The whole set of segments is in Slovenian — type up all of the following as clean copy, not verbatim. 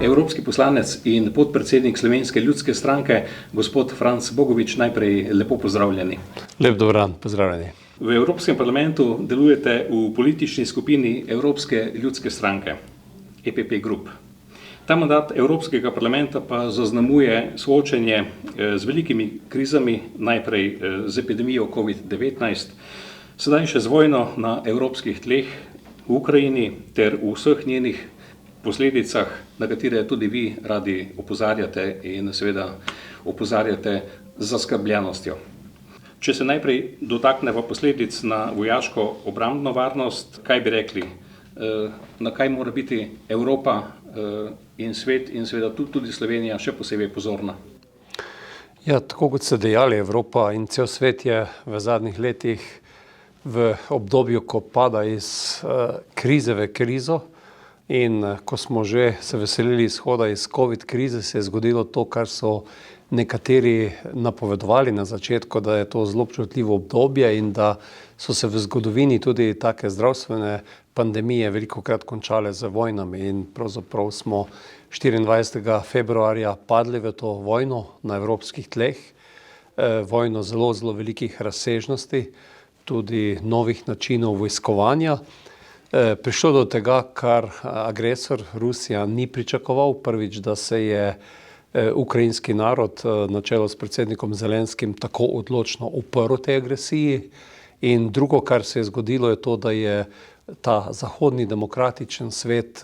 Evropski poslanec in podpredsednik Slovenske ljudske stranke, gospod Franc Bogovič, najprej lepo pozdravljeni. Lep dober dan, pozdravljeni. V Evropskem parlamentu delujete v politični skupini Evropske ljudske stranke, EPP Group. Ta mandat Evropskega parlamenta pa zaznamuje soočenje z velikimi krizami, najprej z epidemijo COVID-19, sedaj še z vojno na evropskih tleh v Ukrajini ter v vseh njenih posledicah, na katere tudi vi radi opozarjate in seveda opozarjate z zaskrbljenostjo. Če se najprej dotakneva posledic na vojaško-obrambno varnost, kaj bi rekli, na kaj mora biti Evropa in svet in seveda tudi Slovenija še posebej pozorna? Ja, tako kot ste dejali, Evropa in cel svet je v zadnjih letih v obdobju, ko pada iz krize v krizo, in ko smo že se veselili izhoda iz COVID krize, se je zgodilo to, kar so nekateri napovedovali na začetku, da je to zelo občutljivo obdobje in da so se v zgodovini tudi take zdravstvene pandemije velikokrat končale z vojnami. In pravzaprav smo 24. februarja padli v to vojno na evropskih tleh, vojno zelo velikih razsežnosti, tudi novih načinov vojskovanja. Prišlo do tega, kar agresor Rusija ni pričakoval. Prvič, da se je ukrajinski narod na čelu s predsednikom Zelenskim tako odločno uprl tej agresiji. In drugo, kar se je zgodilo, je to, da je ta zahodni demokratičen svet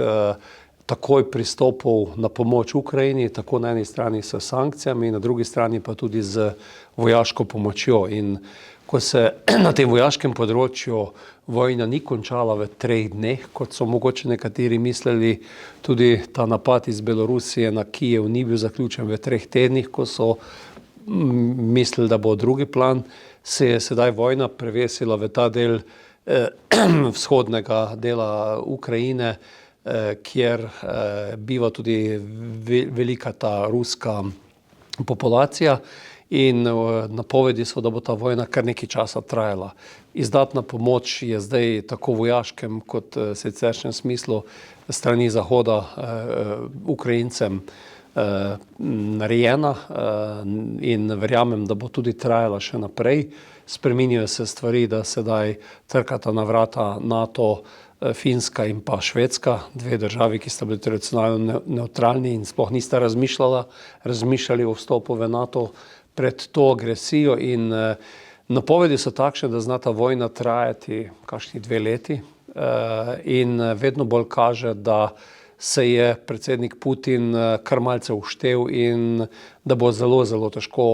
takoj pristopil na pomoč Ukrajini, tako na eni strani s sankcijami, na drugi strani pa tudi z vojaško pomočjo. In ko se na tem vojaškem področju vojna ni končala v 3 dneh, kot so mogoče nekateri mislili, tudi ta napad iz Belorusije na Kijev ni bil zaključen v 3 tednih, ko so mislili, da bo drugi plan, se je sedaj vojna prevesila v ta del vzhodnega dela Ukrajine, kjer biva tudi velika ta ruska populacija. In napovedi so, da bo ta vojna kar nekaj časa trajala. Izdatna pomoč je zdaj tako v vojaškem kot siceršnjem smislu strani Zahoda Ukrajincem narejena in verjamem, da bo tudi trajala še naprej. Spreminjajo se stvari, da sedaj trkata na vrata NATO, Finska in pa Švedska, 2 državi, ki sta bili tradicionalno nevtralni in sploh nista razmišljali o vstopu v NATO pred to agresijo. In napovedi so takšne, da zna ta vojna trajati kakšni 2 leti in vedno bolj kaže, da se je predsednik Putin kar malce uštel in da bo zelo težko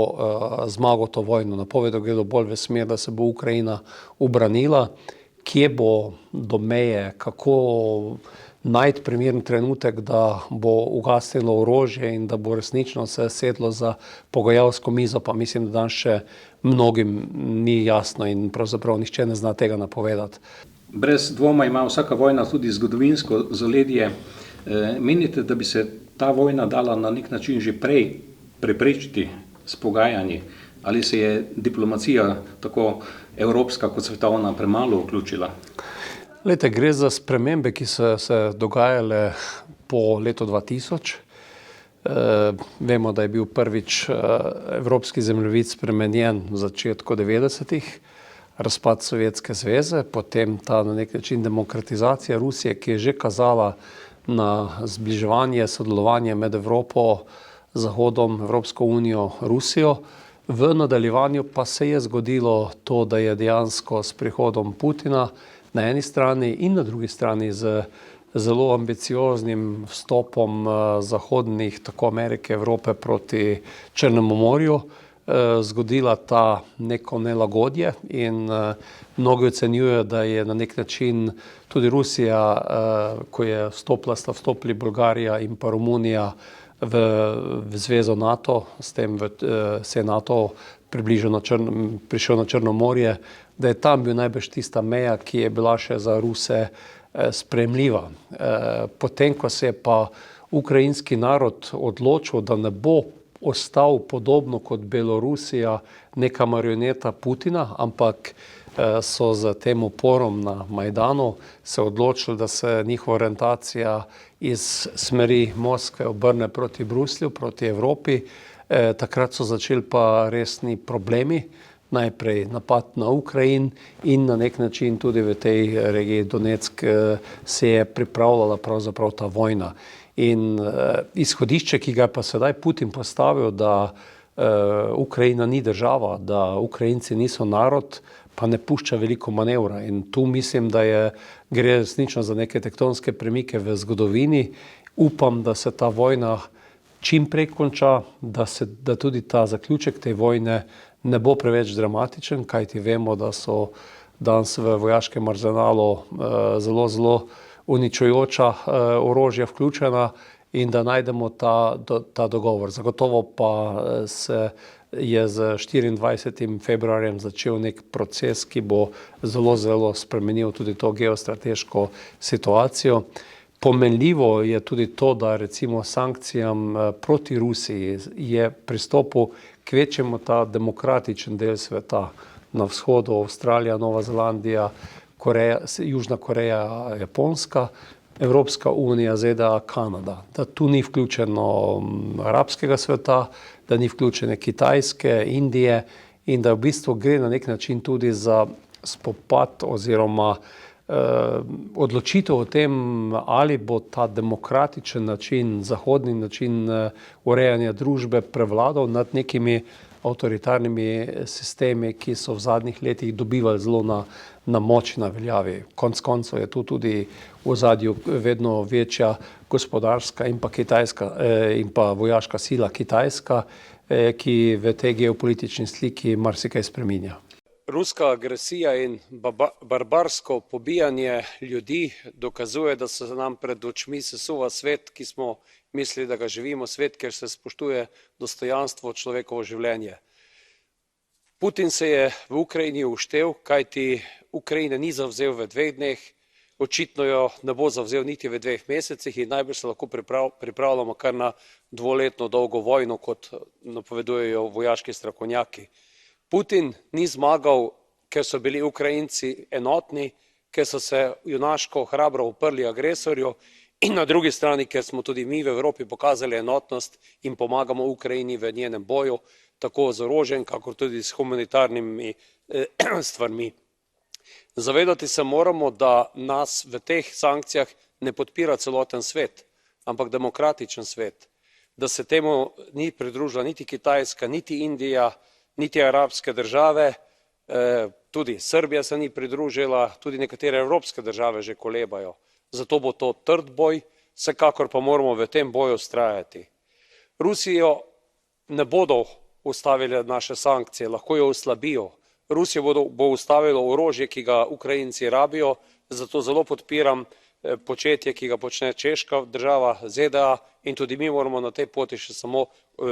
zmagal to vojno. Napovedi gredo bolj v smer, da se bo Ukrajina ubranila. Kje bo do meje, kako najti primeren trenutek, da bo ugasnilo orožje in da bo resnično se sedlo za pogajalsko mizo, pa mislim, da danes še mnogim ni jasno in pravzaprav nihče ne zna tega napovedati. Brez dvoma ima vsaka vojna tudi zgodovinsko zaledje. Menite, da bi se ta vojna dala na nek način že prej preprečiti s pogajanji? Ali se je diplomacija tako evropska kot svetovna premalo vključila? Glejte, gre za spremembe, ki so se dogajale po letu 2000. Vemo, da je bil prvič evropski zemljevid spremenjen v začetku 90-ih, razpad Sovjetske zveze, potem ta na nek način demokratizacija Rusije, ki je že kazala na zbliževanje, sodelovanje med Evropo, Zahodom, Evropsko unijo, Rusijo. V nadaljevanju pa se je zgodilo to, da je dejansko s prihodom Putina na eni strani in na drugi strani z zelo ambicioznim vstopom zahodnih, tako Amerike, Evrope proti Črnemu morju, zgodila ta neko nelagodje in mnogi ocenjujejo, da je na nek način tudi Rusija, ko sta vstopili Bolgarija in pa Romunija v zvezo NATO, s tem se je NATO prišel na Črno morje, da je tam bil najbrž tista meja, ki je bila še za Ruse sprejemljiva. Potem, ko se je pa ukrajinski narod odločil, da ne bo ostal podobno kot Belorusija neka marioneta Putina, ampak so z tem uporom na Majdanu se odločili, da se njihova orientacija iz smeri Moskve obrne proti Bruslju, proti Evropi. Takrat so začeli pa resni problemi. Najprej napad na Ukrajin in na nek način tudi v tej regiji Donetsk se je pripravljala pravzaprav ta vojna. In izhodišče, ki ga je pa sedaj Putin postavil, da Ukrajina ni država, da Ukrajinci niso narod, pa ne pušča veliko manevra. In tu mislim, da gre resnično za neke tektonske premike v zgodovini. Upam, da se ta vojna čim prej konča, da tudi ta zaključek te vojne ne bo preveč dramatičen, kajti vemo, da so danes v vojaškem arzenalu zelo uničujoča orožja vključena in da najdemo ta dogovor. Zagotovo pa se je z 24. februarjem začel nek proces, ki bo zelo spremenil tudi to geostrateško situacijo. Pomenljivo je tudi to, da recimo sankcijam proti Rusiji je pristopil kvečjemu ta demokratičen del sveta. Na vzhodu Avstralija, Nova Zelandija, Južna Koreja, Japonska, Evropska unija, ZDA, Kanada. Da tu ni vključeno arabskega sveta, da ni vključene Kitajske, Indije in da v bistvu gre na nek način tudi za spopad oziroma odločitev o tem, ali bo ta demokratičen način, zahodni način urejanja družbe prevladal nad nekimi avtoritarnimi sistemi, ki so v zadnjih letih dobivali zelo na moči, na veljavi. Konec koncev je tu tudi v ozadju vedno večja gospodarska in pa kitajska in pa vojaška sila Kitajska, ki v tej geopolitični sliki marsikaj spreminja. Ruska agresija in barbarsko pobijanje ljudi dokazuje, da se nam pred očmi sesuva svet, ki smo mislili, da ga živimo, svet, kjer se spoštuje dostojanstvo človekovo življenje. Putin se je v Ukrajini uštel, kajti Ukrajine ni zavzel v 2 dneh, očitno jo ne bo zavzel niti v 2 mesecih in najbolj se lahko pripravljamo kar na 2-letno dolgo vojno, kot napovedujejo vojaški strokovnjaki. Putin ni zmagal, ker so bili Ukrajinci enotni, ker so se junaško hrabro uprli agresorju in na drugi strani, ker smo tudi mi v Evropi pokazali enotnost in pomagamo Ukrajini v njenem boju, tako z orožjem, kakor tudi s humanitarnimi stvarmi. Zavedati se moramo, da nas v teh sankcijah ne podpira celoten svet, ampak demokratičen svet. Da se temu ni pridružila niti Kitajska, niti Indija, niti arabske države, tudi Srbija se ni pridružila, tudi nekatere evropske države že kolebajo. Zato bo to trd boj, vsekakor pa moramo v tem boju vztrajati. Rusijo ne bodo ustavile naše sankcije, lahko jo oslabijo. Rusijo bo ustavilo orožje, ki ga Ukrajinci rabijo, zato zelo podpiram početje, ki ga počne češka država, ZDA, in tudi mi moramo na tej poti še samo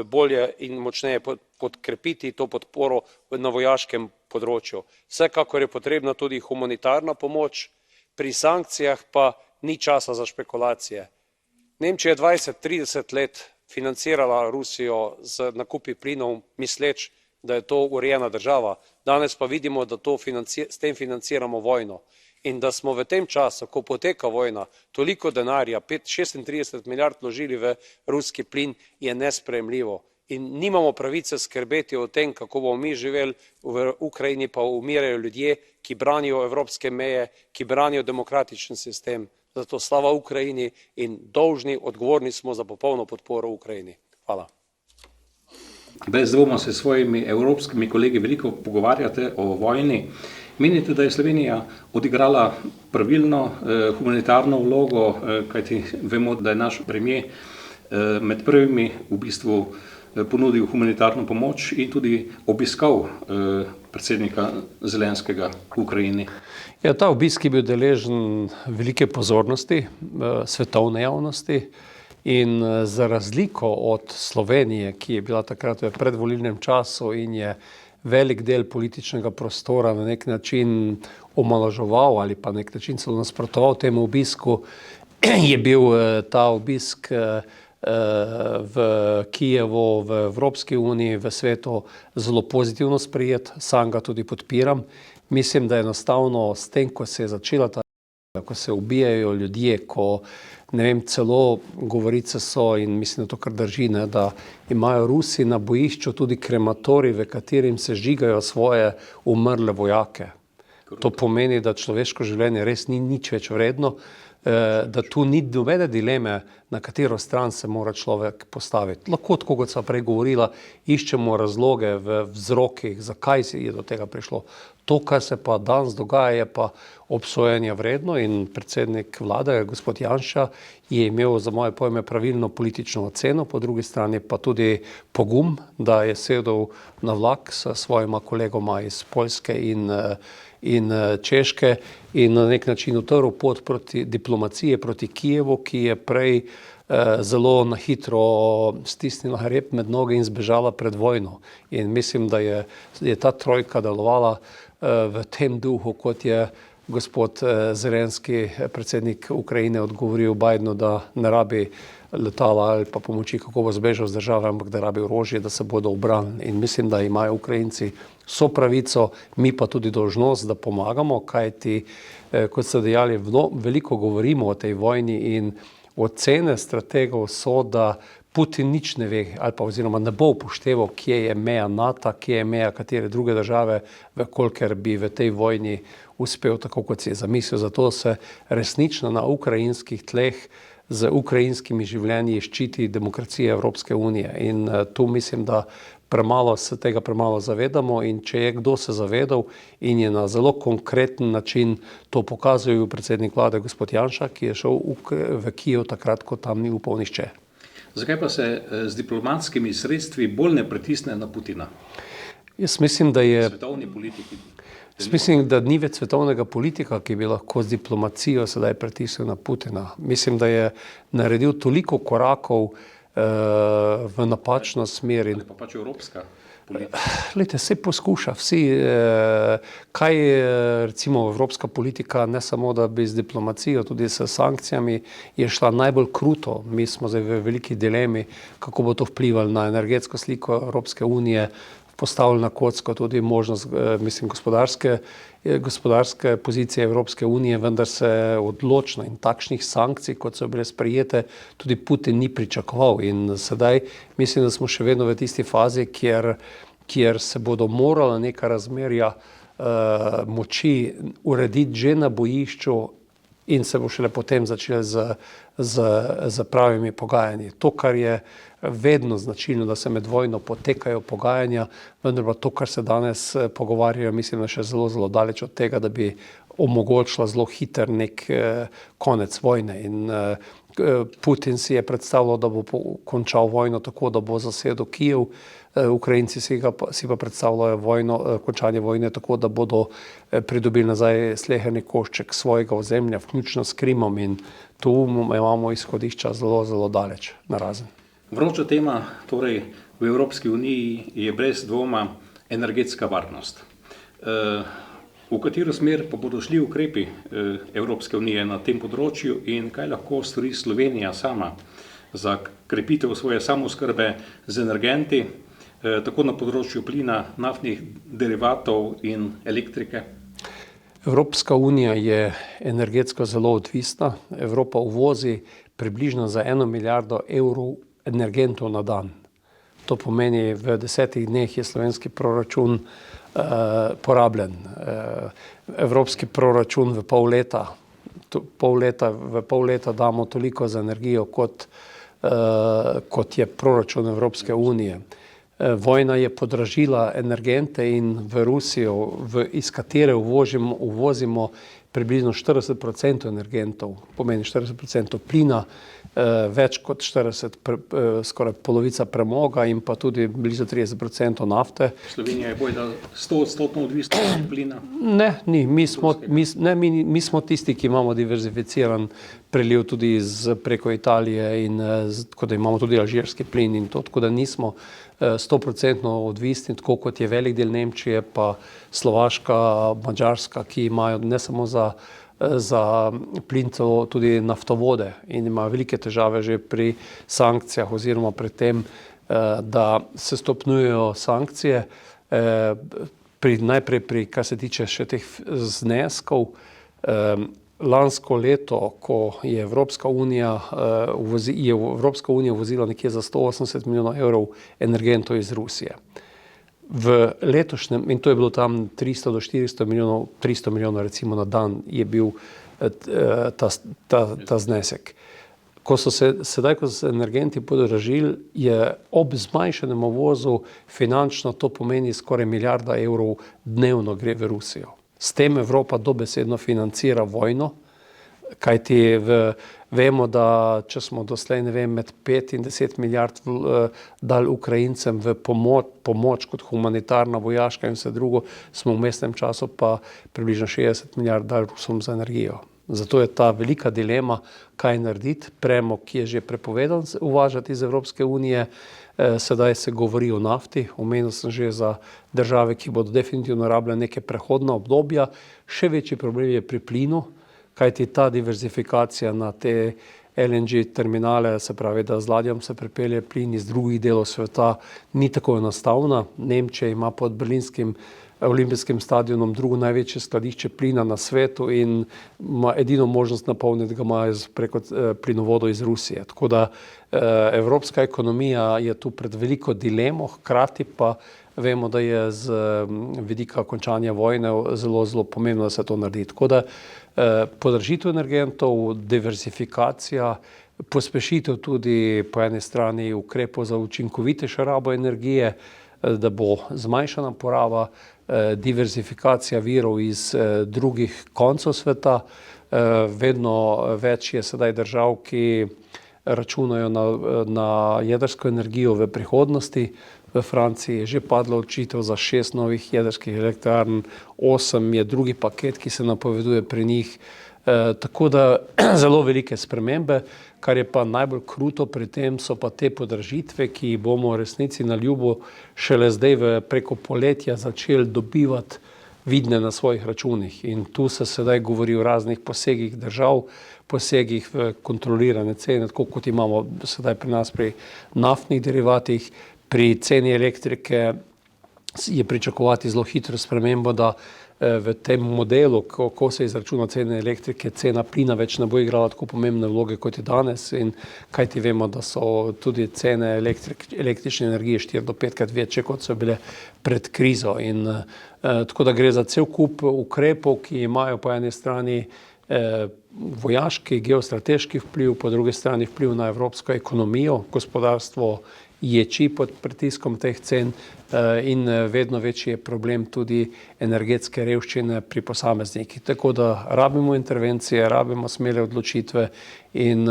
bolje in močneje podkrepiti to podporo na vojaškem področju. Vsekakor je potrebna tudi humanitarna pomoč, pri sankcijah pa ni časa za špekulacije. Nemčija je 20-30 let financirala Rusijo z nakupi plinov, misleč, da je to urejena država. Danes pa vidimo, da s tem financiramo vojno. In da smo v tem času, ko poteka vojna, toliko denarja, 36 milijard vložili v ruski plin, je nesprejemljivo. In nimamo pravice skrbeti o tem, kako bomo mi živeli, v Ukrajini pa umirajo ljudje, ki branijo evropske meje, ki branijo demokratičen sistem. Zato slava Ukrajini in dolžni, odgovorni smo za popolno podporo Ukrajini. Hvala. Brez dvoma se s svojimi evropskimi kolegi veliko pogovarjate o vojni. Menite, da je Slovenija odigrala pravilno humanitarno vlogo, kajti vemo, da je naš premier med prvimi v bistvu ponudil humanitarno pomoč in tudi obiskal predsednika Zelenskega v Ukrajini? Ja, ta obisk je bil deležen velike pozornosti svetovne javnosti in za razliko od Slovenije, ki je bila takrat v predvolilnem času in je velik del političnega prostora na nek način omalovaževal ali pa na nek način celo nasprotoval temu obisku, je bil ta obisk v Kijevu, v Evropski uniji, v svetu zelo pozitivno sprejet, sam ga tudi podpiram. Mislim, da enostavno s tem, ko se je začela ko se ubijajo ljudje, ko ne vem, celo govorice so in mislim, da to kar drži, ne, da imajo Rusi na bojišču tudi krematorij, v katerim se žigajo svoje umrle vojake. To pomeni, da človeško življenje res ni nič več vredno, da tu ni nobene dileme, na katero stran se mora človek postaviti. Lahko, tako kot sva prej govorila, iščemo razloge v vzrokih, zakaj je do tega prišlo. To, kar se pa danes dogaja, je pa obsojenja vredno in predsednik vlade, gospod Janša, je imel za moje pojme pravilno politično oceno, po drugi strani pa tudi pogum, da je sedel na vlak s svojima kolegoma iz Poljske in Češke in na nek način utrl pot proti diplomacije proti Kijevu, ki je prej zelo na hitro stisnila rep med noge in zbežala pred vojno. In mislim, da je ta trojka delovala v tem duhu, kot je gospod Zelenski, predsednik Ukrajine, odgovoril Bidenu, da ne rabi letala ali pa pomoči, kako bo zbežal z države, ampak da rabi orožje, da se bodo obranili. In mislim, da imajo Ukrajinci vso pravico, mi pa tudi dolžnost, da pomagamo, kajti, kot ste dejali, veliko govorimo o tej vojni in ocene strategov so, da Putin nič ne ve, ali pa oziroma ne bo upošteval, kje je meja NATO, kje je meja katere druge države, kolikor bi v tej vojni uspel, tako kot si je zamislil. Zato se resnično na ukrajinskih tleh z ukrajinskimi življenji ščiti demokracija Evropske unije. In tu mislim, da se tega premalo zavedamo in če je kdo se zavedal in je na zelo konkreten način to pokazal predsednik vlade gospod Janša, ki je šel v Kijev takrat, ko tam ni upal nihče. Zakaj pa se z diplomatskimi sredstvi bolj ne pritisne na Putina? Jaz mislim, da je svetovni politiki. Jaz mislim, da ni več svetovnega politika, ki bi lahko z diplomacijo sedaj pritisnil na Putina. Mislim, da je naredil toliko korakov v napačno smer. Ali pa pač evropska politika? Glejte, se poskuša vsi, kaj recimo evropska politika, ne samo da bi z diplomacijo, tudi s sankcijami je šla najbolj kruto. Mi smo zdaj v veliki dilemi, kako bo to vplivalo na energetsko sliko Evropske unije, postavili na kocko tudi možnost, mislim, gospodarske pozicije Evropske unije, vendar se odločno in takšnih sankcij, kot so bile sprejete, tudi Putin ni pričakoval. In sedaj mislim, da smo še vedno v tisti fazi, kjer se bodo morala neka razmerja moči urediti že na bojišču in se bo šele potem začelo z pravimi pogajanji. To, kar je vedno značilno, da se med vojno potekajo pogajanja, vendar pa to, kar se danes pogovarjajo, mislim, da še zelo, zelo daleč od tega, da bi omogočila zelo hiter nek konec vojne. In Putin si je predstavljal, da bo končal vojno tako, da bo zasedel Kijev, Ukrajinci si pa predstavljajo končanje vojne tako, da bodo pridobili nazaj sleherni košček svojega ozemlja, vključno s Krimom, in tu imamo izhodišča zelo, zelo daleč narazen. Vroča tema torej v Evropski uniji je brez dvoma energetska varnost. V katero smer pa bodo šli ukrepi Evropske unije na tem področju in kaj lahko stori Slovenija sama za krepitev svoje samooskrbe z energenti, tako na področju plina, naftnih derivatov in elektrike? Evropska unija je energetsko zelo odvisna. Evropa uvozi približno za 1 milijardo evrov energentov na dan. To pomeni, v 10 dneh je slovenski proračun porabljen. Evropski proračun v pol leta damo toliko za energijo, kot je proračun Evropske unije. Vojna je podražila energente in v Rusijo, iz katere uvozimo približno 40% energentov, pomeni 40% plina, več kot 40%, skoraj polovica premoga in pa tudi blizu 30% nafte. Slovenija je bojda 100% odvisna od plina? Ne, ni. Mi smo tisti, ki imamo diverzificiran preliv tudi preko Italije in tako da imamo tudi alžirski plin in to, tako da nismo 100% odvisni, tako kot je velik del Nemčije, pa Slovaška, Madžarska, ki imajo ne samo za plin, tudi naftovode in imajo velike težave že pri sankcijah oziroma pri tem, da se stopnjujejo sankcije. najprej, kar se tiče še teh zneskov, lansko leto, ko je Evropska unija uvozila nekje za 180 milijonov evrov energentov iz Rusije. V letošnjem, in to je bilo tam 300 do 400 milijonov, 300 milijonov recimo na dan je bil ta znesek. Ko so se energenti podražili, je ob zmanjšanem uvozu finančno to pomeni skoraj milijarda evrov dnevno gre v Rusijo. S tem Evropa dobesedno financira vojno, kajti vemo, da če smo doslej, ne vem, med 5 in 10 milijard dali Ukrajincem v pomoč kot humanitarna, vojaška in vse drugo, smo v mestnem času pa približno 60 milijard dali Rusom za energijo. Zato je ta velika dilema, kaj narediti. Premog, ki je že prepovedan uvažati iz Evropske unije, sedaj se govori o nafti. Omenil sem že za države, ki bodo definitivno rabile neke prehodna obdobja. Še večji problem je pri plinu, kajti ta diverzifikacija na te LNG terminale, se pravi, da z ladjam se pripelje plin iz drugih delov sveta, ni tako enostavna. Nemčija ima pod berlinskim olimpijskim stadionom drugo največje skladišče plina na svetu in ima edino možnost napolniti ga preko plinovodov iz Rusije. Tako da evropska ekonomija je tu pred veliko dilemo, hkrati pa vemo, da je z vidika končanja vojne zelo, zelo pomembno, da se to naredi. Tako da podražitev energentov, diverzifikacija, pospešitev tudi po eni strani ukrepov za učinkovitejšo rabo energije, da bo zmanjšana poraba, diverzifikacija virov iz drugih koncev sveta. Vedno več je sedaj držav, ki računajo na jedrsko energijo v prihodnosti. V Franciji je že padla odločitev za 6 novih jedrskih elektrarn, 8 je drugi paket, ki se napoveduje pri njih. Tako da zelo velike spremembe, kar je pa najbolj kruto pri tem, so pa te podražitve, ki bomo v resnici na ljubo šele zdaj preko poletja začeli dobivati vidne na svojih računih. In tu se sedaj govori o raznih posegih držav, posegih v kontrolirane cene, tako kot imamo sedaj pri nas pri naftnih derivatih. Pri ceni elektrike je pričakovati zelo hitro spremembo, da v tem modelu, ko se izračuna cene elektrike, cena plina več ne bo igrala tako pomembne vloge, kot je danes, in kajti vemo, da so tudi cene električne energije 4 do 5 krat večje, kot so bile pred krizo. In tako da gre za cel kup ukrepov, ki imajo po eni strani vojaški, geostrateški vpliv, po drugi strani vpliv na evropsko ekonomijo, gospodarstvo ječi pod pritiskom teh cen in vedno večji je problem tudi energetske revščine pri posameznikih. Tako da rabimo intervencije, rabimo smele odločitve in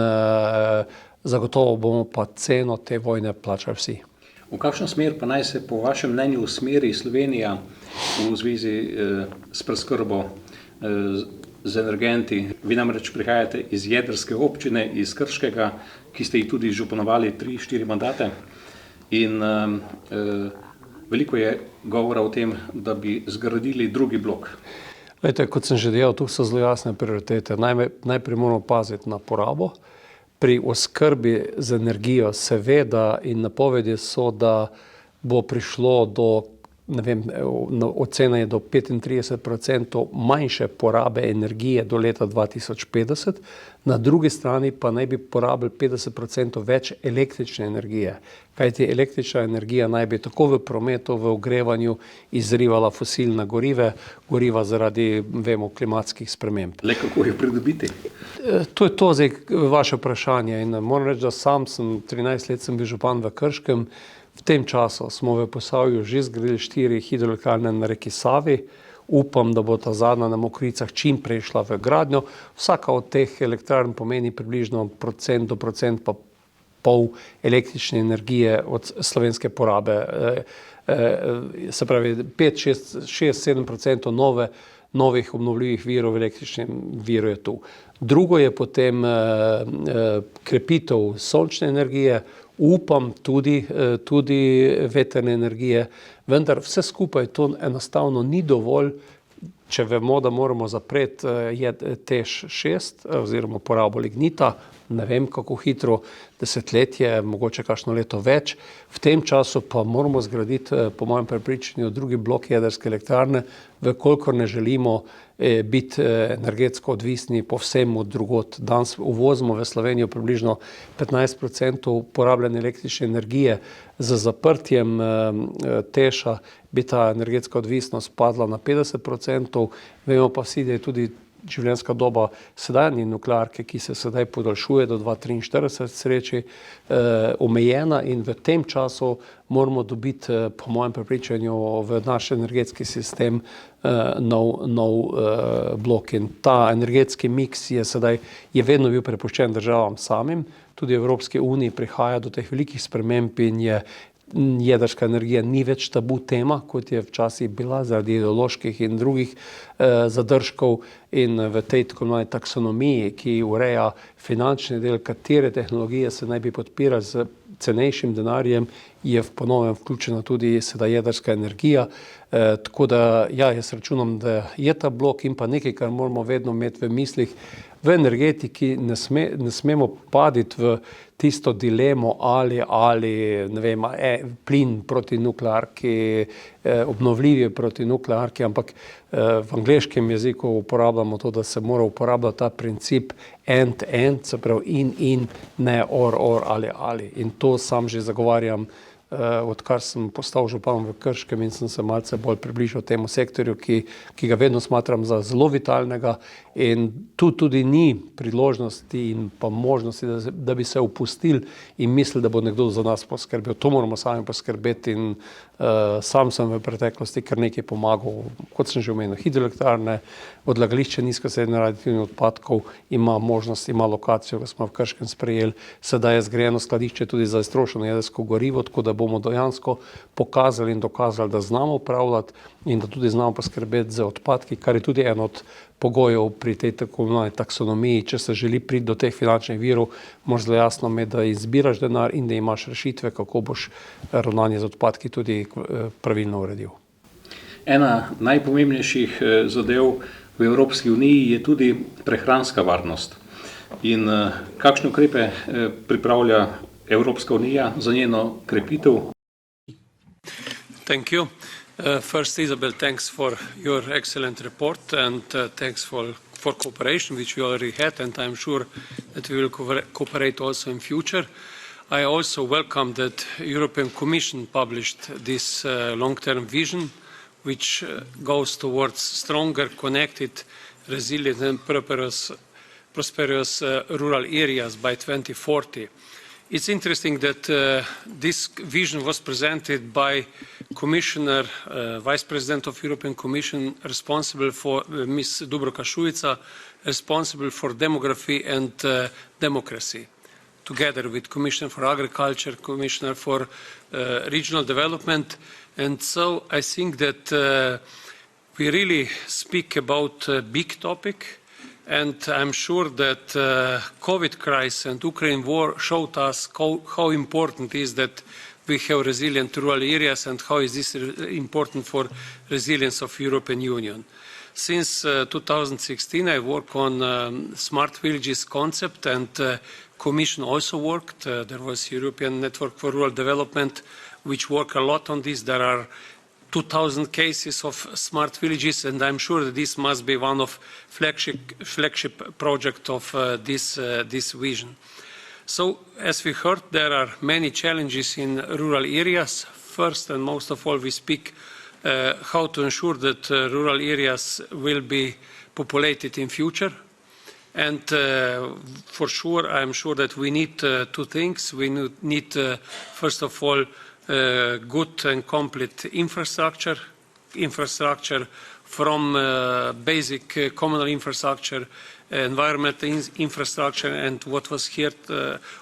zagotovo bomo pa ceno te vojne plačali vsi. V kakšno smer pa naj se po vašem mnenju usmeri Slovenija v zvezi s preskrbo z energenti? Vi namreč prihajate iz jedrske občine, iz Krškega, ki ste jih tudi županovali 3-4 mandate. In veliko je govora o tem, da bi zgradili drugi blok. Glejte, kot sem že dejal, tu so zelo jasne prioritete. Najprej moramo paziti na porabo. Pri oskrbi z energijo seveda in napovedi so, da bo prišlo do, ne vem, ocena je do 35% manjše porabe energije do leta 2050, na drugi strani pa naj bi porabili 50% več električne energije, kajti električna energija naj bi tako v prometu, v ogrevanju izrivala fosilna goriva zaradi, vemo, klimatskih sprememb. Le kako jo pridobiti? To je to zdaj vaše vprašanje in moram reči, da sam sem 13 let sem bil župan v Krškem. V tem času smo v Posavju že zgradili 4 hidroelektrarne na reki Savi. Upam, da bo ta zadnja na Mokricah čim prej šla v gradnjo. Vsaka od teh elektrarn pomeni približno 1% do 1,5% električne energije od slovenske porabe. Se pravi 5-6-7% novih obnovljivih virov električnih virov je tu. Drugo je potem krepitev sončne energije, upam tudi vetrne energije, vendar vse skupaj to enostavno ni dovolj, če vemo, da moramo zapreti TEŠ 6 oziroma porabo lignita, ne vem kako hitro, desetletje, mogoče kakšno leto več. V tem času pa moramo zgraditi, po mojem prepričanju, drugi blok jedrske elektrarne, vkolikor ne želimo biti energetsko odvisni povsem od drugod. Danes uvozimo v Slovenijo približno 15% porabljene električne energije. Z zaprtjem Teša bi ta energetska odvisnost padla na 50%. Vemo pa vsi, da je tudi življenjska doba sedajne nuklearke, ki se sedaj podaljšuje do 2043 sreči, omejena in v tem času moramo dobiti, po mojem prepričanju, v naš energetski sistem nov blok. In ta energetski miks je vedno bil prepuščen državam samim, tudi v Evropski uniji prihaja do teh velikih sprememb in jedrska energija ni več tabu tema, kot je včasih bila zaradi ideoloških in drugih zadržkov, in v tej tako imenovani taksonomiji, ki ureja finančni del, katere tehnologije se naj bi podpirali z cenejšim denarjem, je po novem vključena tudi sedaj jedrska energija. Tako da jaz računam, da je ta blok in pa nekaj, kar moramo vedno imeti v mislih. V energetiki ne smemo paditi v tisto dilemo ali ne vem, plin proti nuklearki, obnovljivi proti nuklearki, ampak v angleškem jeziku uporabljamo to, da se mora uporabljati ta princip and, se pravi in, ne or, ali. In to sam že zagovarjam, odkar sem postal župan v Krškem in sem se malce bolj približal temu sektorju, ki ga vedno smatram za zelo vitalnega, in tu tudi ni priložnosti in pa možnosti, da bi se opustili in mislili, da bo nekdo za nas poskrbel. To moramo sami poskrbeti in sam sem v preteklosti kar nekaj pomagal, kot sem že omenil, hidroelektrarne, odlagališče nizkosrednje radioaktivnih odpadkov ima možnost, ima lokacijo, ki smo v Krškem sprejeli, sedaj je zgrajeno skladišče tudi za iztrošeno jedrsko gorivo, tako da bomo dejansko pokazali in dokazali, da znamo upravljati in da tudi znamo poskrbeti za odpadki, kar je tudi en od pogojev pri tej tako imenovani taksonomiji. Če se želi priti do teh finančnih virov, moraš zelo jasno imeti, da izbiraš denar in da imaš rešitve, kako boš ravnanje z odpadki tudi pravilno uredil. Ena najpomembnejših zadev v Evropski uniji je tudi prehranska varnost. In kakšne ukrepe pripravlja Evropska unija za njeno krepitev? Thank you. First, Isabel, thanks for your excellent report and thanks for cooperation, which we already had, and I'm sure that we will cooperate also in future. I also welcome that European Commission published this long-term vision, which goes towards stronger, connected, resilient and prosperous rural areas by 2040. It's interesting that this vision was presented by Commissioner, Vice President of European Commission, responsible for Ms. Dubravka Šuica, responsible for demography and democracy, together with Commissioner for Agriculture, Commissioner for Regional Development. And so I think that we really speak about a big topic. And I'm sure that COVID crisis and Ukraine war showed us how important it is that we have resilient rural areas and how is this important for resilience of European Union. Since 2016, I work on smart villages concept, and Commission also worked. There was European Network for Rural Development, which worked a lot on this. There are 2,000 cases of smart villages, and I'm sure that this must be one of flagship project of this vision. So, as we heard, there are many challenges in rural areas. First and most of all, we speak how to ensure that rural areas will be populated in future. And for sure, I'm sure that we need two things. We need first of all, good and complete infrastructure from basic communal infrastructure, environmental infrastructure, and what was here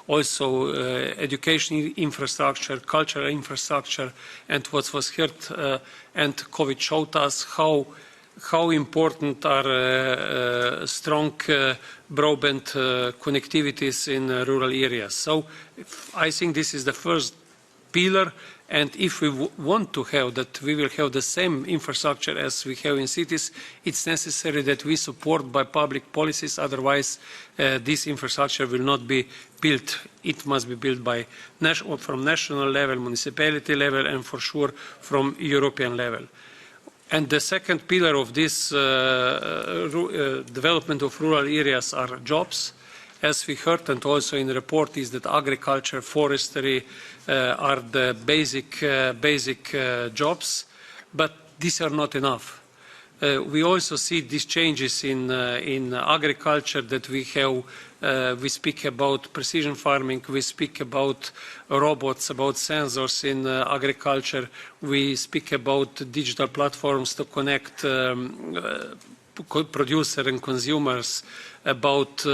also education infrastructure, cultural infrastructure, and what was here, and COVID showed us how important are strong broadband connectivities in rural areas. So I think this is the first pillar. And if we want to have that, we will have the same infrastructure as we have in cities, it's necessary that we support by public policies, otherwise this infrastructure will not be built. It must be built by from national level, municipality level, and for sure from European level. And the second pillar of this development of rural areas are jobs. As we heard, and also in the report, is that agriculture, forestry are the basic jobs, but these are not enough. We also see these changes in agriculture that we have. We speak about precision farming, we speak about robots, about sensors in agriculture, we speak about digital platforms to connect producer and consumers, about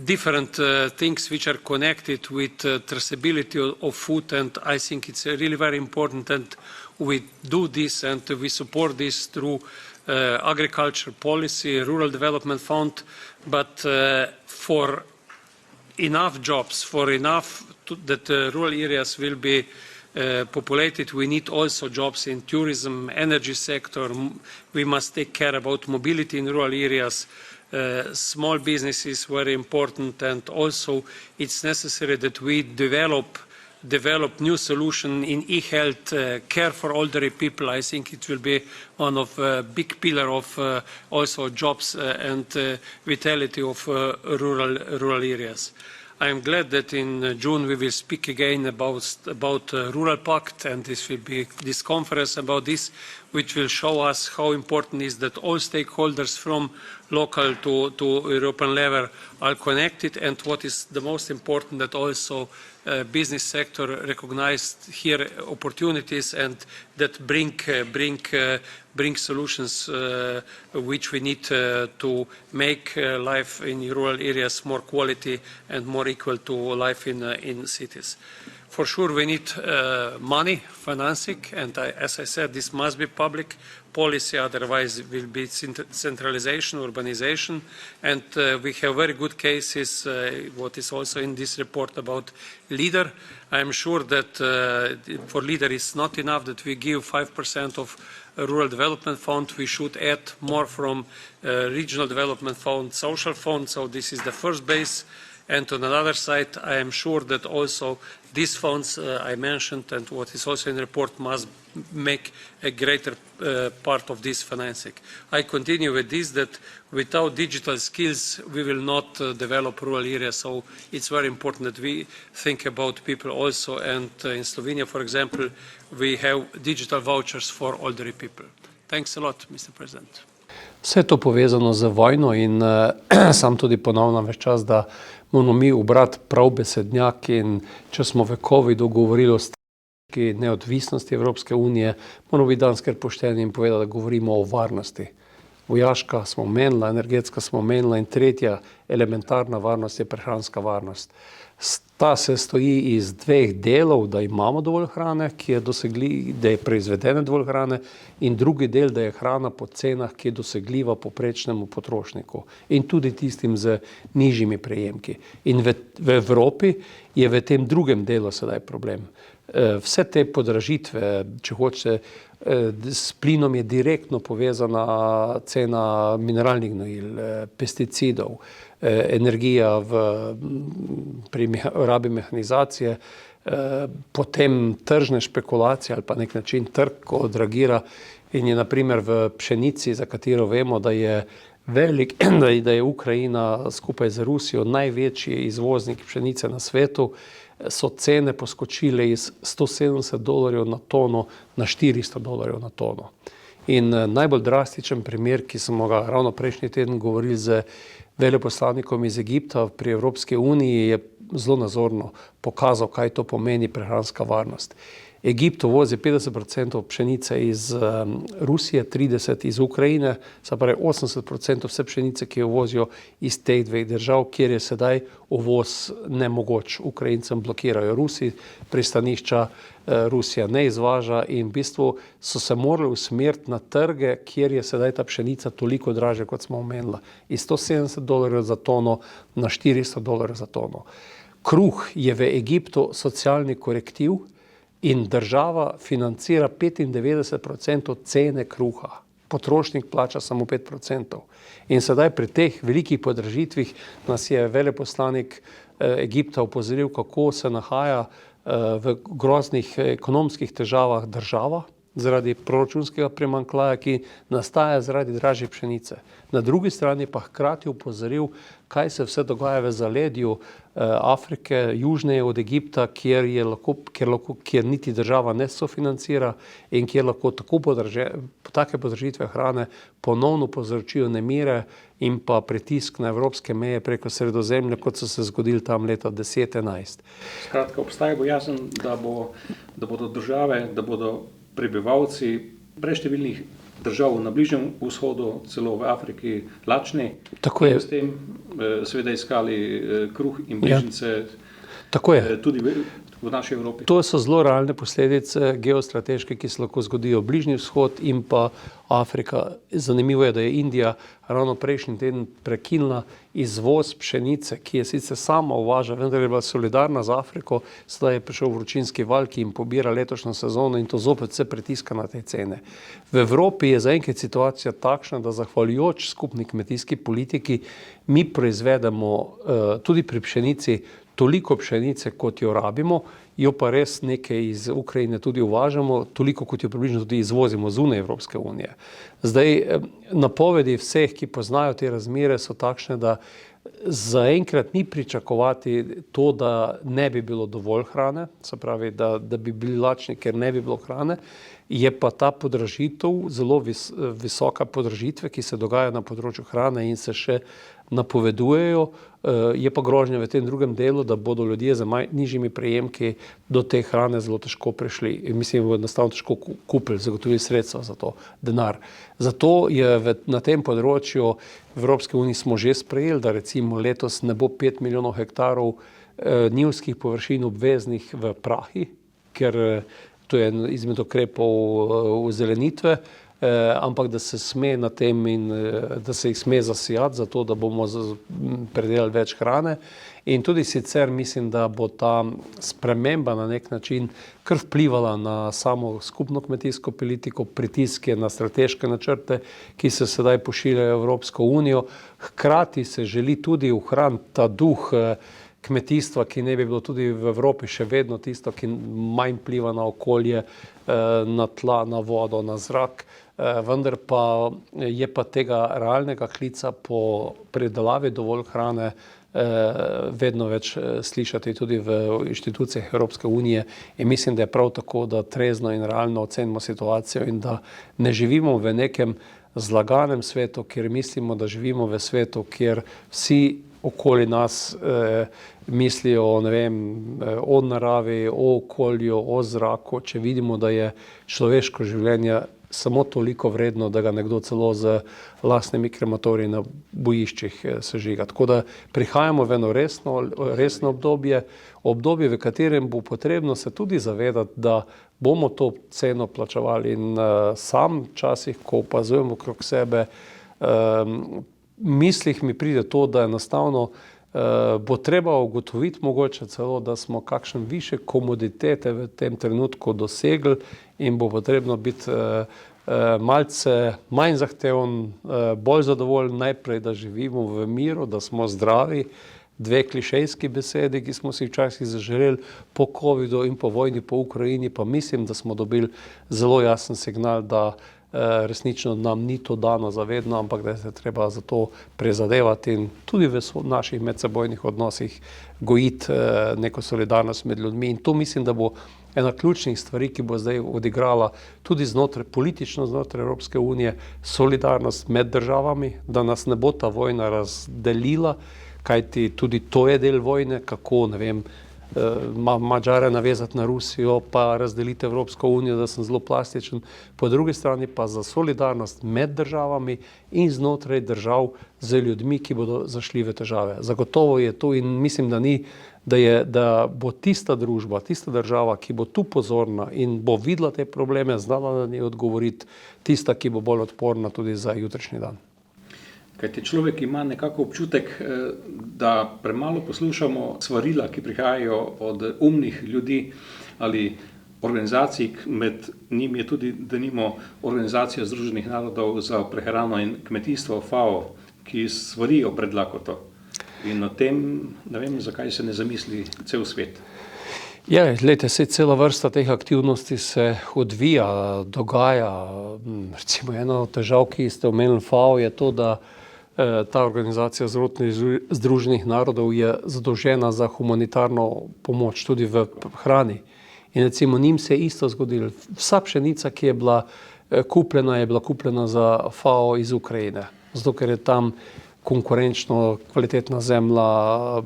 different things which are connected with traceability of food, and I think it's really very important that we do this and we support this through agriculture policy, rural development fund, but for enough jobs, for enough that rural areas will be populated, we need also jobs in tourism, energy sector. We must take care about mobility in rural areas. Small businesses very important, and also it's necessary that we develop new solution in e-health care for elderly people. I think it will be one of big pillar of also jobs and vitality of rural areas. I am glad that in June we will speak again about Rural Pact, and this will be this conference about this, which will show us how important it is that all stakeholders from local to European level are connected, and what is the most important, that also business sector recognized here opportunities and that bring solutions which we need to make life in rural areas more quality and more equal to life in cities. For sure we need money, financing, and as I said, this must be public policy, otherwise it will be centralization, urbanization, and we have very good cases, what is also in this report about LEADER. I am sure that for LEADER it's not enough that we give 5% of rural development fund. We should add more from regional development fund, social fund, so this is the first base. And on another side, I am sure that also these funds I mentioned and what is also in the report must make a greater part of this financing. I continue with this, that without digital skills we will not develop rural areas, so it's very important that we think about people also, and in Slovenia, for example, we have digital vouchers for elderly people. Thanks a lot, Mr. President. Vse to povezano z vojno in sam tudi ponavljam več čas, da moramo mi ubrati prav besednjak, in če smo v COVID-u govorili o strateški neodvisnosti Evropske unije, moramo biti danes kar pošteni in povedati, da govorimo o varnosti. Vojaška smo omenila, energetska smo omenila in tretja elementarna varnost je prehranska varnost. Ta se stoji iz dveh delov, da imamo dovolj hrane, da je proizvedene dovolj hrane, in drugi del, da je hrana po cenah, ki je dosegljiva povprečnemu potrošniku in tudi tistim z nižjimi prejemki. In v Evropi je v tem drugem delu sedaj problem. Vse te podražitve, če hočete, s plinom je direktno povezana cena mineralnih gnojil, pesticidov, energija pri rabi mehanizacije, potem tržne špekulacije ali pa nek način trg, ko dragira, in je na primer v pšenici, za katero vemo, da je da je Ukrajina skupaj z Rusijo največji izvoznik pšenice na svetu, so cene poskočile iz $170 na tono na $400 na tono. In najbolj drastičen primer, ki smo ga ravno prejšnji teden govorili z veleposlanikom iz Egipta pri Evropski uniji, je zelo nazorno pokazal, kaj to pomeni prehranska varnost. Egipt uvozi 50% pšenice iz Rusije, 30% iz Ukrajine, se pravi 80% vse pšenice, ki jo uvozijo iz teh dveh držav, kjer je sedaj uvoz nemogoč. Ukrajincem blokirajo Rusi, pristanišča Rusija ne izvaža, in v bistvu so se morali usmeriti na trge, kjer je sedaj ta pšenica toliko dražja, kot smo omenili, iz $170 za tono na $400 za tono. Kruh je v Egiptu socialni korektiv, in država financira 95% cene kruha. Potrošnik plača samo 5%. In sedaj pri teh velikih podražitvih nas je veleposlanik Egipta opozoril, kako se nahaja v groznih ekonomskih težavah država zaradi proračunskega primanjkljaja, ki nastaja zaradi dražje pšenice. Na drugi strani pa hkrati opozoril, kaj se vse dogaja v zaledju Afrike, južneje od Egipta, kjer niti država ne sofinancira in kjer lahko take podražitve hrane ponovno povzročijo nemire in pa pritisk na evropske meje preko Sredozemlja, kot so se zgodili tam leta 10-11. Skratka, obstaja bojazen, da bodo države, da bodo prebivalci preštevilnih držav na Bližnjem vzhodu, celo v Afriki, lačni. Tako je. In s tem seveda iskali kruh in bližnjice tudi v naši Evropi. To so zelo realne posledice geostrateške, ki se lahko zgodijo Bližnji vzhod in pa Afrika. Zanimivo je, da je Indija ravno prejšnji teden prekinila izvoz pšenice, ki je sicer sama uvaža, vendar je bila solidarna z Afriko, sedaj je prišel vročinski val, ki jim pobira letošnjo sezono in to zopet vse pritiska na te cene. V Evropi je zaenkrat situacija takšna, da zahvaljujoč skupni kmetijski politiki mi proizvedemo tudi pri pšenici toliko pšenice, kot jo rabimo, jo pa res nekaj iz Ukrajine tudi uvažamo, toliko, kot jo približno tudi izvozimo zunaj Evropske unije. Zdaj, napovedi vseh, ki poznajo te razmere, so takšne, da zaenkrat ni pričakovati to, da ne bi bilo dovolj hrane, se pravi, da bi bili lačni, ker ne bi bilo hrane. Je pa ta podražitev, zelo visoka podražitve, ki se dogaja na področju hrane in se še napovedujejo, je pa grožnja v tem drugem delu, da bodo ljudje z nižjimi prejemki do te hrane zelo težko prišli. In mislim, da bo enostavno težko kupili, zagotovili sredstva za to, denar. Zato je na tem področju v Evropski uniji smo že sprejeli, da recimo letos ne bo 5 milijonov hektarov njivskih površin obveznih v prahi, ker to je izmed ukrepov ozelenitve, ampak da se sme na tem in da se jih sme zasijati, zato da bomo predelali več hrane. In tudi sicer mislim, da bo ta sprememba na nek način kar vplivala na samo skupno kmetijsko politiko, pritiske na strateške načrte, ki se sedaj pošiljajo v Evropsko unijo. Hkrati se želi tudi ohraniti ta duh kmetijstva, ki ne bi bilo tudi v Evropi še vedno tisto, ki manj vpliva na okolje, na tla, na vodo, na zrak, vendar pa je pa tega realnega klica po predelavi dovolj hrane vedno več slišati tudi v inštitucijah Evropske unije in mislim, da je prav tako, da trezno in realno ocenimo situacijo in da ne živimo v nekem zlaganem svetu, kjer mislimo, da živimo v svetu, kjer vsi okoli nas mislijo o naravi, o okolju, o zraku, če vidimo, da je človeško življenje samo toliko vredno, da ga nekdo celo z lastnimi krematoriji na bojiščih sežiga. Tako da prihajamo v eno resno obdobje, v katerem bo potrebno se tudi zavedati, da bomo to ceno plačevali in sam časih, ko opazujem okrog sebe, mislih mi pride to, da enostavno bo treba ugotoviti mogoče celo, da smo kakšne više komoditete v tem trenutku dosegli in bo potrebno biti malce manj zahteven, bolj zadovoljen najprej, da živimo v miru, da smo zdravi. Dve klišejski besedi, ki smo si včasih zaželeli po covidu in po vojni po Ukrajini, pa mislim, da smo dobili zelo jasen signal, da resnično nam ni to dano zavedno, ampak da se treba za to prizadevati in tudi v naših medsebojnih odnosih gojiti neko solidarnost med ljudmi. In to mislim, da bo ena ključnih stvari, ki bo zdaj odigrala tudi politično znotraj Evropske unije, solidarnost med državami, da nas ne bo ta vojna razdelila, kajti tudi to je del vojne, kako, Madžare navezati na Rusijo, pa razdeliti Evropsko unijo, da sem zelo plastičen, po drugi strani pa za solidarnost med državami in znotraj držav z ljudmi, ki bodo zašli v težave. Zagotovo je to in mislim, da bo tista družba, tista država, ki bo tu pozorna in bo videla te probleme, znala na nje odgovoriti, tista, ki bo bolj odporna tudi za jutrišnji dan. Kajti človek ima nekako občutek, da premalo poslušamo svarila, ki prihajajo od umnih ljudi ali organizacij, med njimi je tudi denimo Organizacija Združenih narodov za prehrano in kmetijstvo, FAO, ki svarijo pred lakoto. In o tem, ne vem, zakaj se ne zamisli cel svet. Ja, glejte, cela vrsta teh aktivnosti se odvija, dogaja. Recimo ena od težav, ki ste omenili FAO, je to, da ta Organizacija Združenih narodov je zadolžena za humanitarno pomoč tudi v hrani. In recimo njim se je isto zgodilo. Vsa pšenica, ki je bila kupljena za FAO iz Ukrajine. Zato, ker je tam konkurenčno kvalitetna zemlja,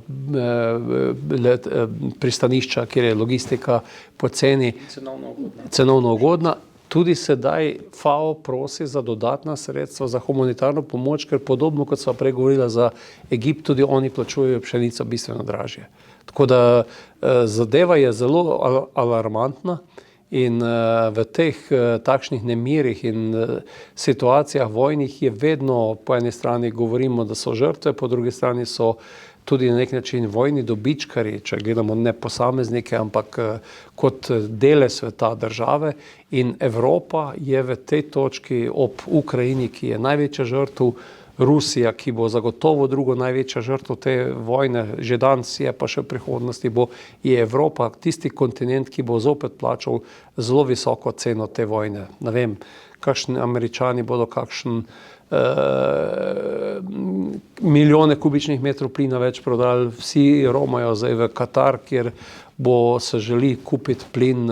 pristanišča, kjer je logistika poceni, cenovno ugodna. Tudi sedaj FAO prosi za dodatna sredstva za humanitarno pomoč, ker podobno kot sva prej govorila za Egipt, tudi oni plačujejo pšenico bistveno dražje. Tako da zadeva je zelo alarmantna in v teh takšnih nemirih in situacijah vojnih je vedno po eni strani govorimo, da so žrtve, po drugi strani so tudi na nek način vojni dobičkarji, če gledamo ne posameznike, ampak kot dele sveta države. In Evropa je v tej točki ob Ukrajini, ki je največja žrtev, Rusija, ki bo zagotovo drugo največja žrtev te vojne, že danes je, pa še v prihodnosti bo, je Evropa tisti kontinent, ki bo zopet plačal zelo visoko ceno te vojne. Ne vem, kakšni Američani bodo milijone kubičnih metrov plina več prodali, vsi romajo zdaj v Katar, kjer se želi kupiti plin,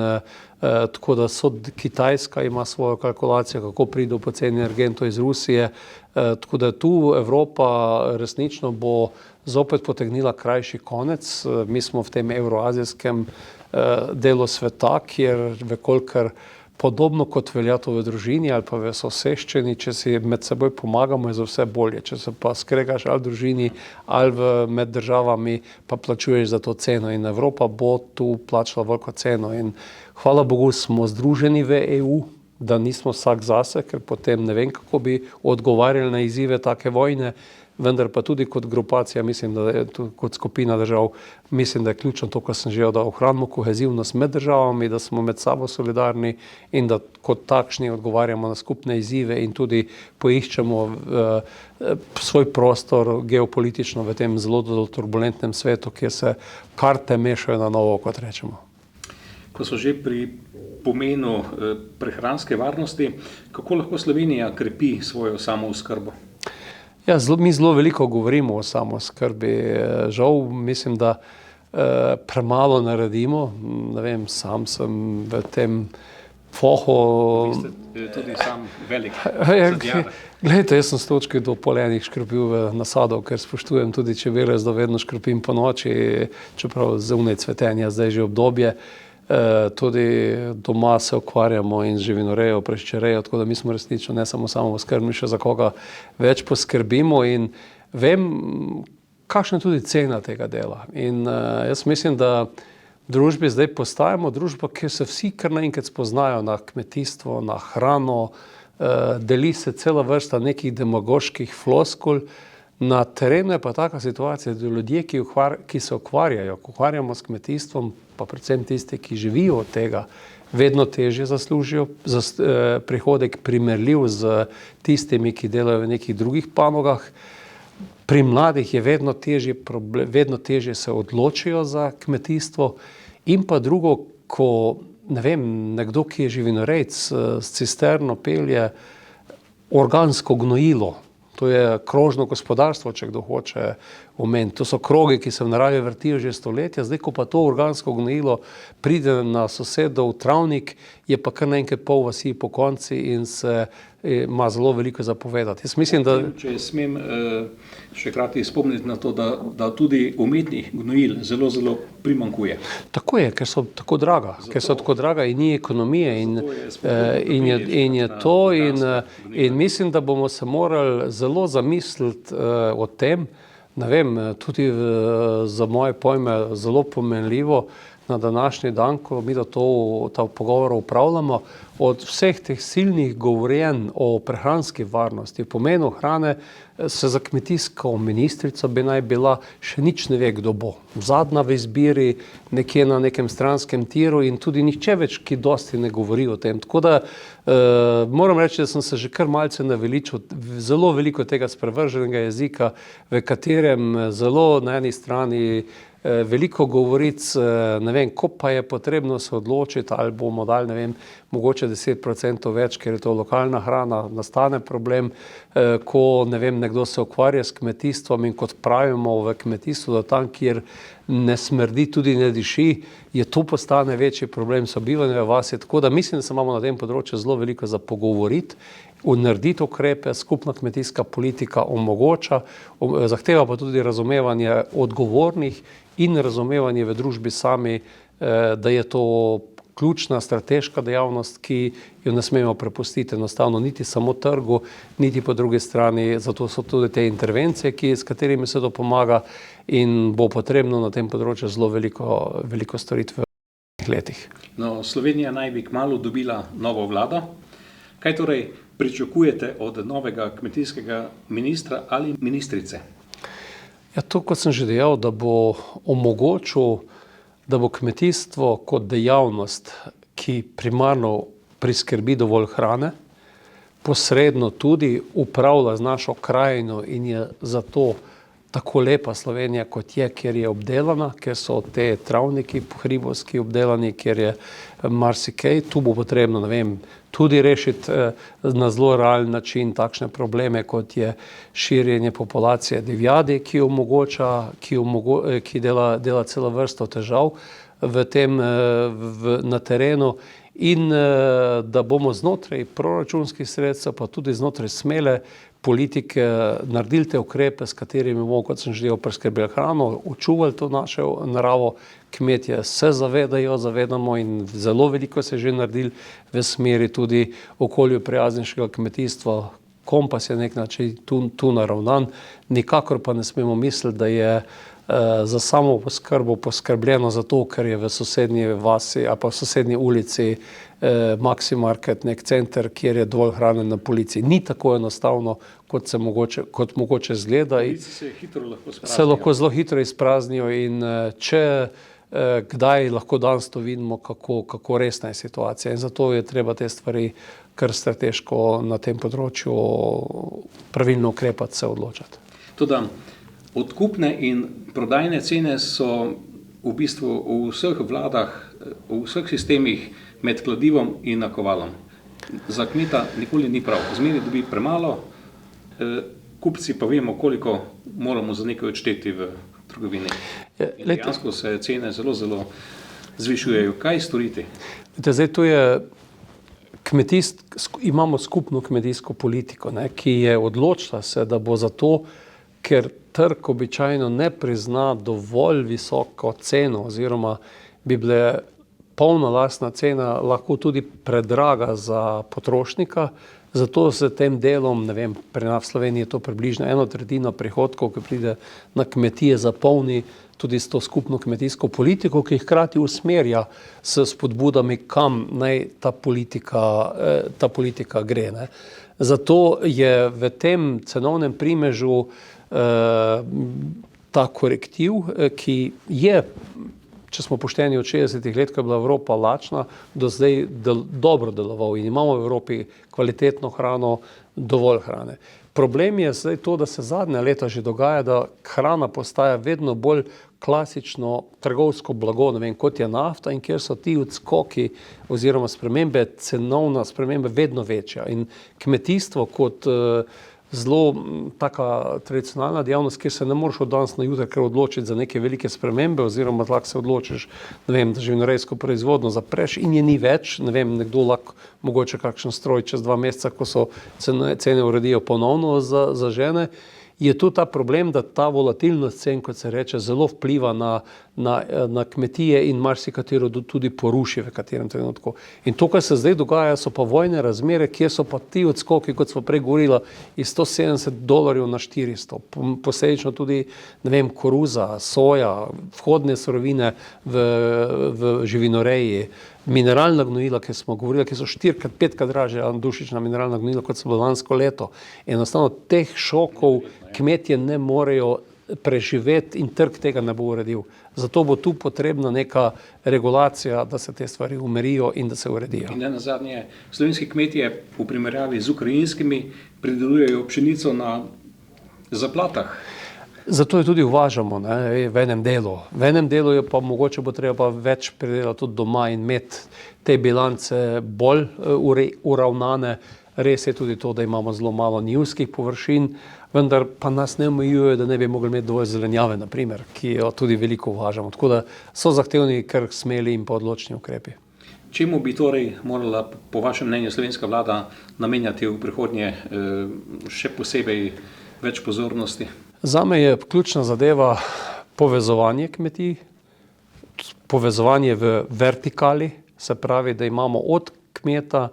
tako da Kitajska ima svojo kalkulacijo, kako pride do poceni energentov iz Rusije, tako da tu Evropa resnično bo zopet potegnila krajši konec. Mi smo v tem evroazijskem delu sveta, kjer vekolikor podobno kot velja to v družini ali pa v soseščini, če si med seboj pomagamo, je za vse bolje. Če se pa skregaš ali v družini ali med državami, pa plačuješ za to ceno. In Evropa bo tu plačala veliko ceno. In hvala Bogu smo združeni v EU, da nismo vsak zase, ker potem ne vem, kako bi odgovarjali na izzive take vojne, vendar pa tudi kot grupacija, mislim, da je kot skupina držav, mislim, da je ključno to, kar sem želel, da ohranimo kohezivnost med državami, da smo med sabo solidarni in da kot takšni odgovarjamo na skupne izzive in tudi poiščemo svoj prostor geopolitično v tem zelo turbulentnem svetu, kjer se karte mešajo na novo, kot rečemo. Ko so že pri pomenu prehranske varnosti, kako lahko Slovenija krepi svojo samooskrbo? Ja, mi zelo veliko govorimo o samooskrbi. Žal mislim, da premalo naredimo. Ne vem, sam sem v tem fohu. Vi ste tudi sam velik sadjar. Glejte, jaz sem s točke do pol enih škropil na sadov, ker spoštujem tudi čebele, da vedno škropim po noči, čeprav zunaj cvetenja zdaj že obdobje. Tudi doma se ukvarjamo in živinorejo, prašičerejo, tako da mi smo resnično ne samo samooskrbni, še za koga več poskrbimo in vem, kakšna je tudi cena tega dela. In jaz mislim, da v družbi zdaj postajamo družba, kjer se vsi kar naenkrat spoznajo na kmetijstvo, na hrano, deli se cela vrsta nekih demagoških floskul. Na terenu je pa taka situacija, da ljudje, ki se ukvarjamo s kmetijstvom, pa predvsem tisti, ki živijo od tega, vedno težje zaslužijo prihodek primerljiv z tistimi, ki delajo v nekih drugih panogah. Pri mladih je vedno težje se odločijo za kmetijstvo. In pa drugo, ko, ne vem, nekdo, ki je živinorejec, s cisterno pelje organsko gnojilo. To je krožno gospodarstvo, če kdo hoče omeniti. To so krogi, ki se v naravi vrtijo že stoletja. Zdaj, ko pa to organsko gnojilo pride na sosedov travnik, je pa kar naenkrat pol vasi po konci in se ima zelo veliko za povedati. Jaz mislim, da... Če smem še krati spomniti na to, da tudi umetnih gnojil zelo primanjkuje. Tako je, ker so tako draga in ni ekonomije in je to in mislim, da bomo se morali zelo zamisliti o tem, ne vem, tudi za moje pojme zelo pomenljivo na današnji dan, ko mi ta pogovor upravljamo, od vseh teh silnih govorjenj o prehranski varnosti, pomenu hrane, se za kmetijsko ministrico bi naj bila, še nič ne ve, kdo bo. Zadnja v izbiri, nekje na nekem stranskem tiru in tudi nihče več, ki dosti ne govori o tem. Tako da moram reči, da sem se že kar malce naveličil zelo veliko tega sprevrženega jezika, v katerem zelo na eni strani veliko govoric, ne vem, ko pa je potrebno se odločiti, ali bomo dali, ne vem, mogoče 10% več, ker je to lokalna hrana, nastane problem, ko, ne vem, nekdo se ukvarja s kmetijstvom in kot pravimo v kmetijstvu, da tam, kjer ne smrdi, tudi ne diši, je to postane večji problem sobivanja v vasi, tako da mislim, da se imamo na tem področju zelo veliko za pogovoriti, narediti ukrepe, skupna kmetijska politika omogoča, zahteva pa tudi razumevanje odgovornih in razumevanje v družbi sami, da je to ključna strateška dejavnost, ki jo ne smemo prepustiti enostavno niti samo trgu, niti po drugi strani, zato so tudi te intervencije, s katerimi se to pomaga in bo potrebno na tem področju zelo veliko storiti v letih. No, Slovenija naj bi kmalu dobila novo vlado. Kaj torej pričakujete od novega kmetijskega ministra ali ministrice? Ja, to, kot sem že dejal, da bo omogočil, da bo kmetijstvo kot dejavnost, ki primarno priskrbi dovolj hrane, posredno tudi upravlja z našo krajino in je zato tako lepa Slovenija, kot je, ker je obdelana, ker so te travniki hribovski obdelani, ker je marsikaj. Tu bo potrebno, ne vem, tudi rešiti na zelo realen način takšne probleme, kot je širjenje populacije divjadi, ki dela celo vrsto težav na terenu, in da bomo znotraj proračunskih sredstev, pa tudi znotraj smele politike naredili te ukrepe, s katerimi bomo, kot sem že rekel, priskrbeli hrano, očuvali to našo naravo. Kmetje se zavedamo in zelo veliko se že naredili v smeri tudi okolju prijaznejšega kmetijstva. Kompas je nek način tu naravnan, nikakor pa ne smemo misliti, da je za samo poskrbo poskrbljeno zato, ker je v sosednji vasi ali pa v sosednji ulici Maximarket, nek center, kjer je dovolj hrane na polici. Ni tako enostavno, kot mogoče zgleda. Se lahko zelo hitro izpraznijo in če kdaj lahko danes to vidimo, kako resna je situacija. In zato je treba te stvari kar strateško na tem področju pravilno ukrepati, se odločati. Toda odkupne in prodajne cene so v bistvu v vseh vladah, v vseh sistemih med kladivom in nakovalom. Za kmeta nikoli ni prav. Zmeraj dobi premalo, kupci pa vemo, koliko moramo za nekaj odšteti v trgovini. In dejansko se cene zelo zvišujejo. Kaj storiti? Zdaj tu je imamo skupno kmetijsko politiko, ki je odločila se, da bo zato, ker trg običajno ne prizna dovolj visoko ceno oziroma bi bile polna lastna cena lahko tudi predraga za potrošnika, zato se tem delom, ne vem, pri nas v Sloveniji je to približno 1/3 prihodkov, ki pride na kmetije, zapolni tudi s to skupno kmetijsko politiko, ki hkrati usmerja s spodbudami, kam naj ta politika gre. Zato je v tem cenovnem primežu ta korektiv, ki je, če smo pošteni, od 60 let, ko je bila Evropa lačna, do zdaj dobro deloval in imamo v Evropi kvalitetno hrano, dovolj hrane. Problem je zdaj to, da se zadnja leta že dogaja, da hrana postaja vedno bolj klasično trgovsko blago, ne vem, kot je nafta, in kjer so ti odskoki oziroma cenovna sprememba vedno večja. In kmetijstvo kot zelo taka tradicionalna dejavnost, kjer se ne moreš od danes na jutri kar odločiti za neke velike spremembe oziroma lahko se odločiš, ne vem, da živinorejsko proizvodnjo zapreš in je ni več, ne vem, nekdo lahko mogoče kakšen stroj čez 2 meseca, ko so cene uredijo ponovno za žene. Je tu ta problem, da ta volatilnost cen, kot se reče, zelo vpliva na kmetije in marsikatero tudi poruši v katerem trenutku. In to, kar se zdaj dogaja, so pa vojne razmere, kjer so pa ti odskoki, kot smo prej govorili, iz $170 na 400. Posledično tudi, ne vem, koruza, soja, vhodne surovine v živinoreji, Mineralna gnojila, ki smo govorili, ki so 4-krat, 5-krat dražje dušična mineralna gnojila, kot so bilo lansko leto. Enostavno teh šokov kmetje ne morejo preživeti in trg tega ne bo uredil. Zato bo tu potrebna neka regulacija, da se te stvari umirijo in da se uredijo. In nenazadnje, slovenski kmetje v primerjavi z ukrajinskimi pridelujejo pšenico na zaplatah. Zato jo tudi uvažamo, ne, v enem delu. V enem delu je pa mogoče bo treba več pridelati tudi doma in imeti te bilance bolj uravnane. Res je tudi to, da imamo zelo malo njivskih površin, vendar pa nas ne omejujejo, da ne bi mogli imeti dovolj zelenjave, na primer, ki jo tudi veliko uvažamo. Tako da so zahtevni kar smeli in pa odločni ukrepi. Čemu bi torej morala po vašem mnenju slovenska vlada namenjati v prihodnje še posebej več pozornosti? Zame je ključna zadeva povezovanje kmetij, povezovanje v vertikali, se pravi, da imamo od kmeta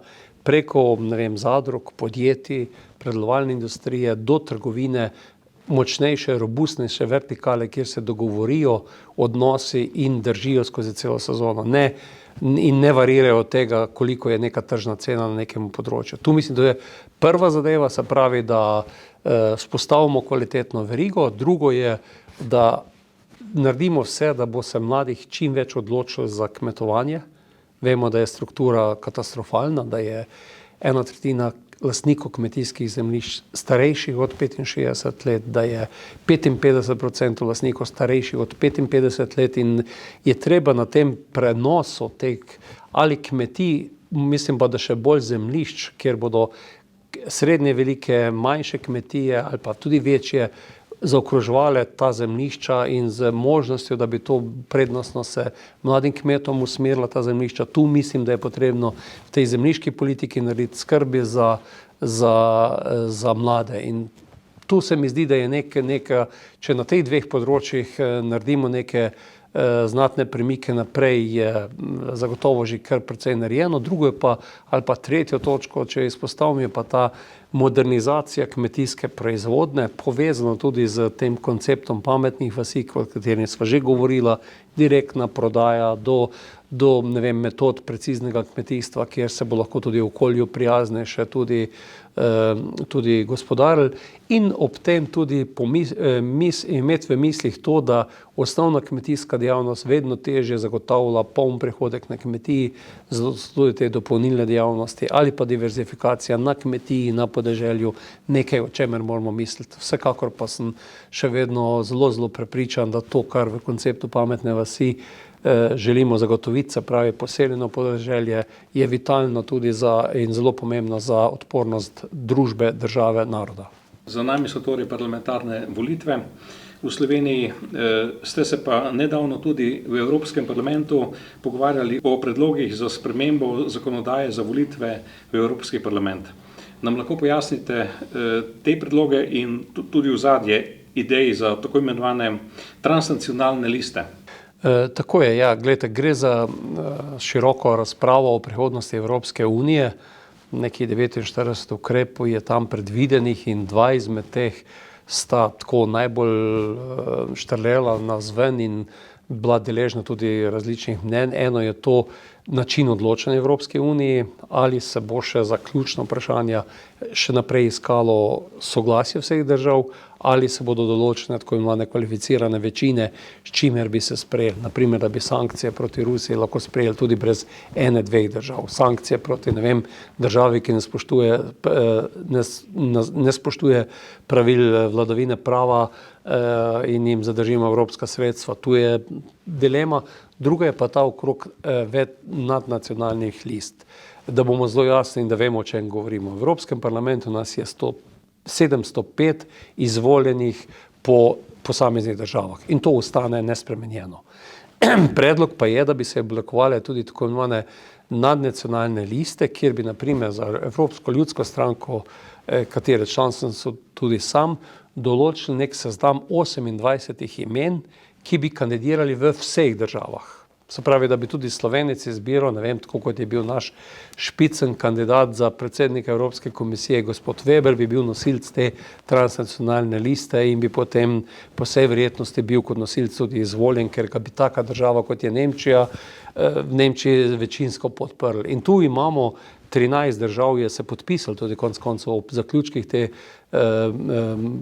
preko, ne vem, zadrug, podjetij, predelovalne industrije do trgovine močnejše, robustnejše vertikale, kjer se dogovorijo odnosi in držijo skozi celo sezono. In ne varirajo od tega, koliko je neka tržna cena na nekem področju. Tu mislim, da je prva zadeva, se pravi, da spostavimo kvalitetno verigo, drugo je, da naredimo vse, da bo se mladih čim več odločilo za kmetovanje. Vemo, da je struktura katastrofalna, da je 1/3 lastnikov kmetijskih zemljišč starejših od 65 let, da je 55% lastnikov starejših od 55 let in je treba na tem prenosu teh ali kmetij, mislim pa, da še bolj zemljišč, kjer bodo srednje velike, manjše kmetije ali pa tudi večje zaokroževale ta zemljišča in z možnostjo, da bi to prednostno se mladim kmetom usmerila ta zemljišča. Tu mislim, da je potrebno v tej zemljiški politiki narediti skrbi za mlade. In tu se mi zdi, da je neka, če na teh dveh področjih naredimo neke znatne premike naprej, je zagotovo že kar precej narejeno. Drugo je pa, ali pa tretjo točko, če izpostavim, je pa ta modernizacija kmetijske proizvodnje, povezano tudi z tem konceptom pametnih vasi, o katerih sva že govorila, direktna prodaja do ne vem, metod preciznega kmetijstva, kjer se bo lahko tudi okolju prijaznejše tudi gospodarili in ob tem tudi imeti v mislih to, da osnovna kmetijska dejavnost vedno težje zagotavlja poln prihodek na kmetiji, zato tudi te dopolnilne dejavnosti ali pa diverzifikacija na kmetiji, na podeželju, nekaj, o čemer moramo misliti. Vsekakor pa sem še vedno zelo prepričan, da to, kar v konceptu pametne vasi želimo zagotoviti, se pravi poseljeno podeželje, je vitalno tudi in zelo pomembno za odpornost družbe, države, naroda. Za nami so torej parlamentarne volitve. V Sloveniji ste se pa nedavno tudi v Evropskem parlamentu pogovarjali o predlogih za spremembo zakonodaje za volitve v Evropski parlament. Nam lahko pojasnite te predloge in tudi ozadje idej za tako imenovane transnacionalne liste? Tako je, ja, gledajte, gre za široko razpravo o prihodnosti Evropske unije. Nekih 49 ukrepov je tam predvidenih in 2 izmed teh sta tako najbolj štrlela navzven in bila deležna tudi različnih mnenj. Eno je to način odločanja Evropske unije, ali se bo še za ključna vprašanja še naprej iskalo soglasje vseh držav, ali se bodo določene tako imenovane kvalificirane večine, s čimer bi se sprejeli, na primer, da bi sankcije proti Rusiji lahko sprejeli tudi brez 1-2 držav. Sankcije proti, ne vem, državi, ki ne spoštuje pravil vladavine prava in jim zadržimo evropska sredstva. Tu je dilema. Druga je pa ta okrog nadnacionalnih list. Da bomo zelo jasni in da vemo, o čem govorimo. V Evropskem parlamentu nas je 705 izvoljenih po posameznih državah in to ostane nespremenjeno. Predlog pa je, da bi se oblikovale tudi tako imenovane nadnacionalne liste, kjer bi na primer za Evropsko ljudsko stranko, katere član sem tudi sam, določili nek seznam 28 imen, ki bi kandidirali v vseh državah. Se pravi, da bi tudi Slovenec izbiral, ne vem, tako kot je bil naš špicen kandidat za predsednika Evropske komisije, gospod Weber, bi bil nosilc te transnacionalne liste in bi potem po vsej verjetnosti bil kot nosilc tudi izvoljen, ker ga bi taka država, kot je Nemčija, v Nemčiji večinsko podprli. In tu imamo 13 držav je se podpisalo tudi konec koncev ob zaključkih te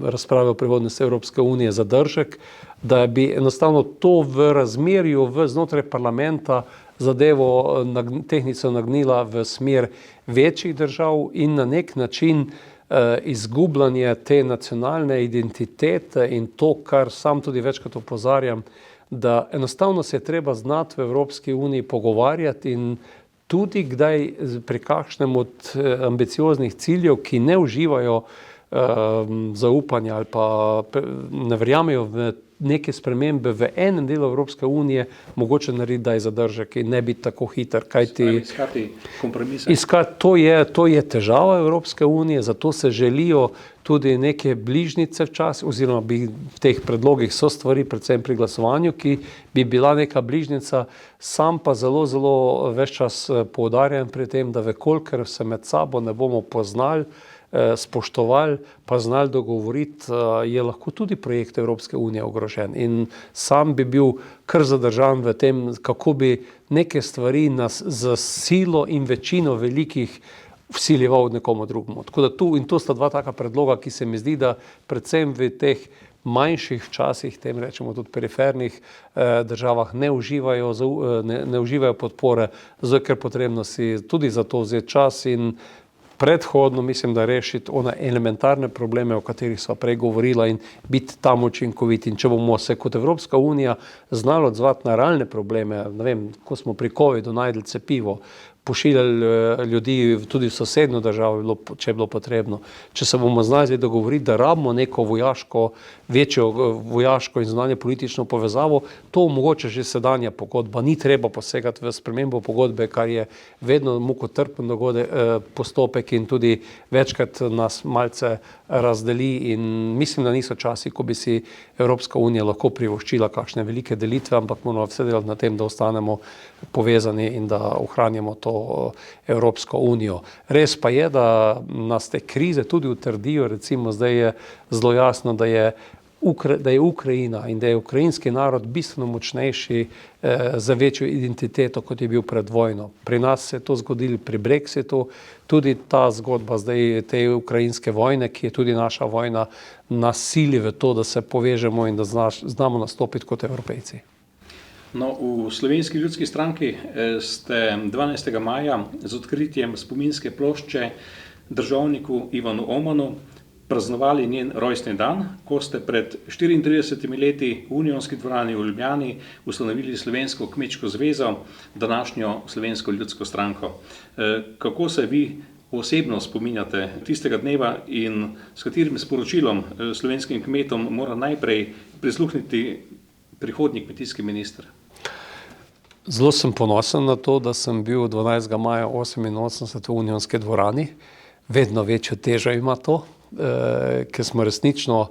razprave o prihodnosti Evropske unije zadržek, da bi enostavno to v razmerju znotraj parlamenta zadevo tehnico nagnila v smer večjih držav in na nek način izgubljanje te nacionalne identitete in to, kar sam tudi večkrat opozarjam, da enostavno se je treba znati v Evropski uniji pogovarjati in tudi kdaj pri kakšnem od ambicioznih ciljev, ki ne uživajo zaupanja ali pa ne verjamejo v neke spremembe v enem delu Evropske unije, mogoče narediti daj zadržek in ne biti tako hiter. Iskati kompromise. To je težava Evropske unije, zato se želijo tudi neke bližnjice včasih, oziroma bi v teh predlogih so stvari, predvsem pri glasovanju, ki bi bila neka bližnjica, sam pa zelo ves čas poudarjam pri tem, da vekolikor se med sabo ne bomo poznali, spoštovali, pa znali dogovoriti, je lahko tudi projekt Evropske unije ogrožen. In sam bi bil kar zadržan v tem, kako bi neke stvari nas z silo in večino velikih vsiljeval nekomu drugemu. Tako da to sta dva taka predloga, ki se mi zdi, da predvsem v teh manjših včasih, tem rečemo tudi perifernih državah ne uživajo podpore, zato ker potrebno si tudi za to vzeti čas in predhodno mislim, da rešiti one elementarne probleme, o katerih sva prej govorila in biti tam učinkoviti. In če bomo se kot Evropska unija znali odzvati na realne probleme, ne vem, ko smo pri covidu našli cepivo, pošiljali ljudi tudi v sosednjo državo, če je bilo potrebno. Če se bomo znali dogovoriti, da rabimo neko večjo vojaško in zunanje politično povezavo, to omogoča že sedanja pogodba. Ni treba posegati v spremembo pogodbe, kar je vedno mukotrpen postopek in tudi večkrat nas malce razdeli in mislim, da niso časi, ko bi si Evropska unija lahko privoščila kakšne velike delitve, ampak moramo vse delati na tem, da ostanemo povezani in da ohranjamo to Evropsko unijo. Res pa je, da nas te krize tudi utrdijo, recimo zdaj je zelo jasno, da je Ukrajina in da je ukrajinski narod bistveno močnejši za večjo identiteto, kot je bil pred vojno. Pri nas se je to zgodilo pri Brexitu, tudi ta zgodba zdaj te ukrajinske vojne, ki je tudi naša vojna, nas sili v to, da se povežemo in da znamo nastopiti kot Evropejci. No, v Slovenski ljudski stranki ste 12. maja z odkritjem spominske plošče državniku Ivanu Omanu praznovali njen rojstni dan, ko ste pred 34 leti v Unionski dvorani v Ljubljani ustanovili Slovensko kmečko zvezo, današnjo Slovensko ljudsko stranko. Kako se vi osebno spominjate tistega dneva in s katerim sporočilom slovenskim kmetom mora najprej prisluhniti prihodnji kmetijski minister? Zelo sem ponosen na to, da sem bil 12. maja 1988 v Unionski dvorani. Vedno večjo težo ima to, ker smo resnično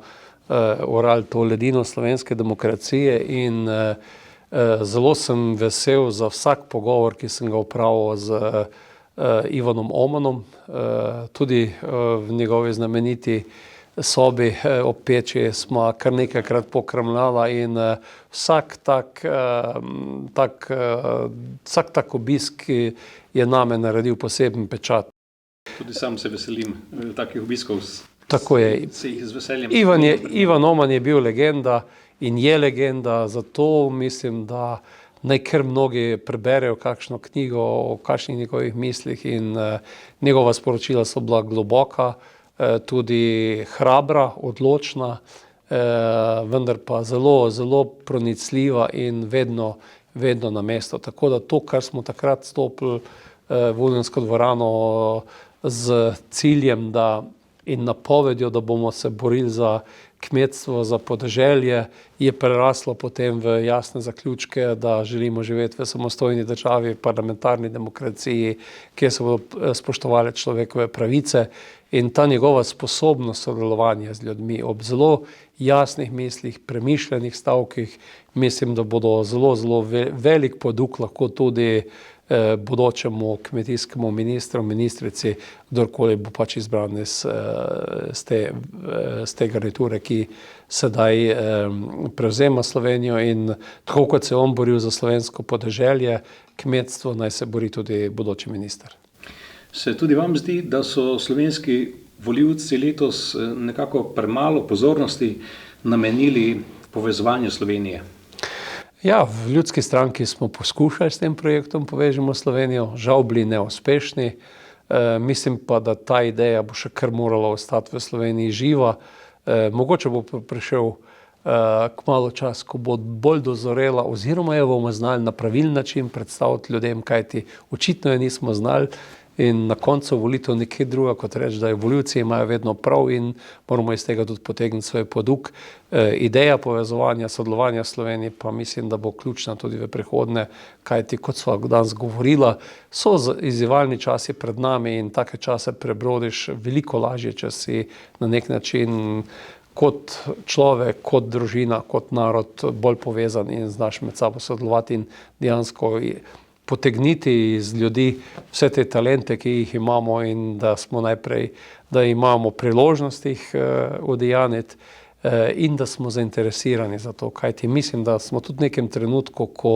orali to ledino slovenske demokracije in zelo sem vesel za vsak pogovor, ki sem ga opravil z Ivanom Omanom, tudi v njegovi znameniti sobi ob peči smo kar nekajkrat pokramljala in vsak tak obisk je name naredil poseben pečat. Tudi sam se veselim takih obiskov. Tako je. Se jih z veseljem. Ivan Oman je bil legenda in je legenda, zato mislim, da naj kar mnogi preberejo kakšno knjigo o kakšnih njegovih mislih in njegova sporočila so bila globoka, tudi hrabra, odločna, vendar pa zelo pronicljiva in vedno na mesto. Tako da to, kar smo takrat stopili v Unionsko dvorano z ciljem in napovedjo, da bomo se borili za kmetstvo za podeželje je preraslo potem v jasne zaključke, da želimo živeti v samostojni državi, parlamentarni demokraciji, kjer se bodo spoštovale človekove pravice, in ta njegova sposobnost sodelovanja z ljudmi ob zelo jasnih mislih, premišljenih stavkih, mislim, da bodo zelo velik poduk lahko tudi bodočemu kmetijskemu ministru, ministrici, kdorkoli bo pač izbran iz te garniture, ki sedaj prevzema Slovenijo, in tako kot se je on boril za slovensko podeželje, kmetstvo, naj se bori tudi bodoči minister. Se tudi vam zdi, da so slovenski volivci letos nekako premalo pozornosti namenili povezovanju Slovenije? Ja, v Ljudski stranki smo poskušali s tem projektom Povežimo Slovenijo, žal bili neuspešni. Mislim pa, da ta ideja bo še kar morala ostati v Sloveniji živa. Mogoče bo prišel kmalu čas, ko bo bolj dozorela, oziroma jo bomo znali na pravilen način predstaviti ljudem, kajti očitno je nismo znali. In na koncu volitev nekaj druga, kot reči, da volivci imajo vedno prav in moramo iz tega tudi potegniti svoj poduk. Ideja povezovanja, sodelovanja Slovenije pa mislim, da bo ključna tudi v prihodnje, kajti kot sva danes govorila, so izzivalni časi pred nami in take čase prebrodiš veliko lažje, če si na nek način kot človek, kot družina, kot narod bolj povezan in znaš med sabo sodelovati in dejansko potegniti iz ljudi vse te talente, ki jih imamo, in da smo najprej, da imamo priložnost jih udejaniti in da smo zainteresirani za to. Kajti mislim, da smo tudi v nekem trenutku, ko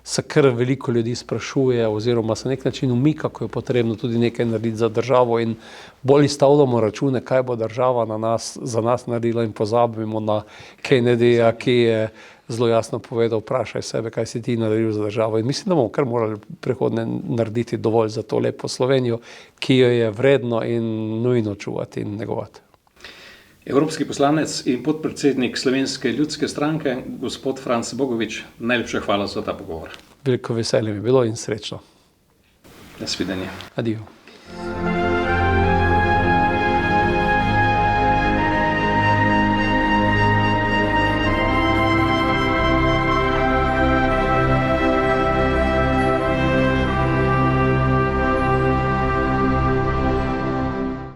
se kar veliko ljudi sprašuje oziroma se nek način umika, ko je potrebno tudi nekaj narediti za državo in bolj izstavljamo račune, kaj bo država za nas naredila, in pozabimo na Kennedyja, ki je zelo jasno povedal, vprašaj sebe, kaj si ti naredil za državo. In mislim, da bomo kar morali prihodnje narediti dovolj za to lepo Slovenijo, ki jo je vredno in nujno čuvati in negovati. Evropski poslanec in podpredsednik Slovenske ljudske stranke, gospod Franc Bogovič, najlepša hvala za ta pogovor. Veliko veselje mi je bilo in srečno. Nasvidenje. Adijo.